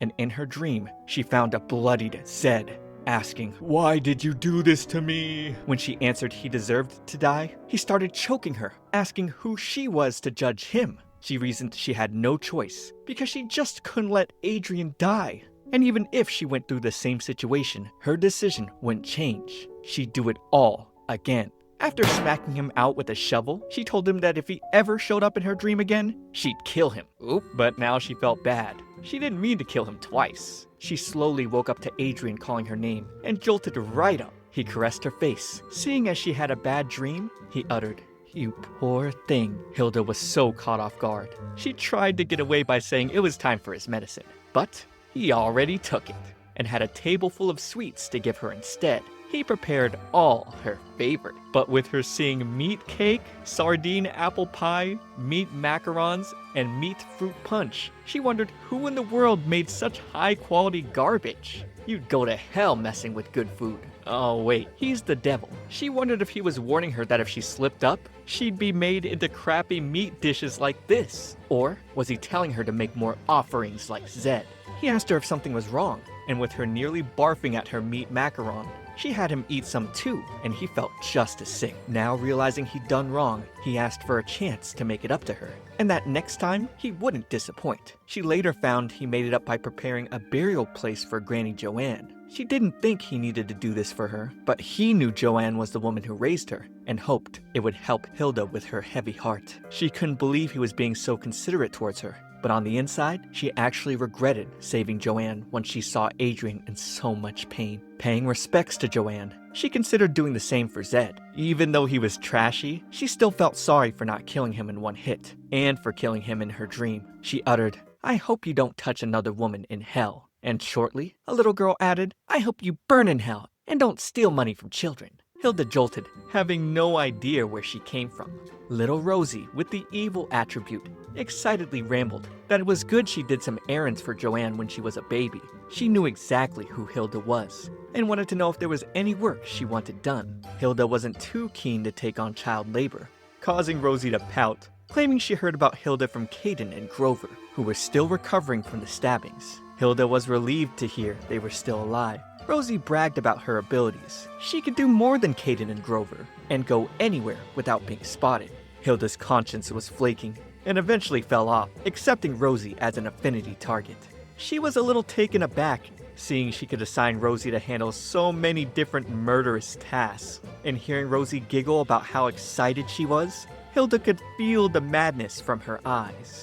and in her dream, she found a bloodied Zed, asking, "Why did you do this to me?" When she answered he deserved to die, he started choking her, asking who she was to judge him. She reasoned she had no choice, because she just couldn't let Adrian die. And even if she went through the same situation, her decision wouldn't change. She'd do it all again. After smacking him out with a shovel, she told him that if he ever showed up in her dream again, she'd kill him. Oop, but now she felt bad. She didn't mean to kill him twice. She slowly woke up to Adrian calling her name and jolted right up. He caressed her face. Seeing as she had a bad dream, he uttered, "You poor thing." Hilda was so caught off guard. She tried to get away by saying it was time for his medicine, but he already took it and had a table full of sweets to give her instead. He prepared all her favorite, but with her seeing meat cake, sardine apple pie, meat macarons, and meat fruit punch, she wondered who in the world made such high-quality garbage. You'd go to hell messing with good food. Oh wait, he's the devil. She wondered if he was warning her that if she slipped up, she'd be made into crappy meat dishes like this. Or was he telling her to make more offerings like Zed? He asked her if something was wrong, and with her nearly barfing at her meat macaron, she had him eat some too, and he felt just as sick. Now realizing he'd done wrong, he asked for a chance to make it up to her, and that next time, he wouldn't disappoint. She later found he made it up by preparing a burial place for Granny Joanne. She didn't think he needed to do this for her, but he knew Joanne was the woman who raised her, and hoped it would help Hilda with her heavy heart. She couldn't believe he was being so considerate towards her, but on the inside, she actually regretted saving Joanne once she saw Adrian in so much pain. Paying respects to Joanne, she considered doing the same for Zed. Even though he was trashy, she still felt sorry for not killing him in one hit, and for killing him in her dream. She uttered, "I hope you don't touch another woman in hell." And shortly, a little girl added, "I hope you burn in hell, and don't steal money from children." Hilda jolted, having no idea where she came from. Little Rosie, with the evil attribute, excitedly rambled that it was good she did some errands for Joanne when she was a baby. She knew exactly who Hilda was, and wanted to know if there was any work she wanted done. Hilda wasn't too keen to take on child labor, causing Rosie to pout, claiming she heard about Hilda from Caden and Grover, who were still recovering from the stabbings. Hilda was relieved to hear they were still alive. Rosie bragged about her abilities. She could do more than Caden and Grover, and go anywhere without being spotted. Hilda's conscience was flaking, and eventually fell off, accepting Rosie as an affinity target. She was a little taken aback, seeing she could assign Rosie to handle so many different murderous tasks. And hearing Rosie giggle about how excited she was, Hilda could feel the madness from her eyes.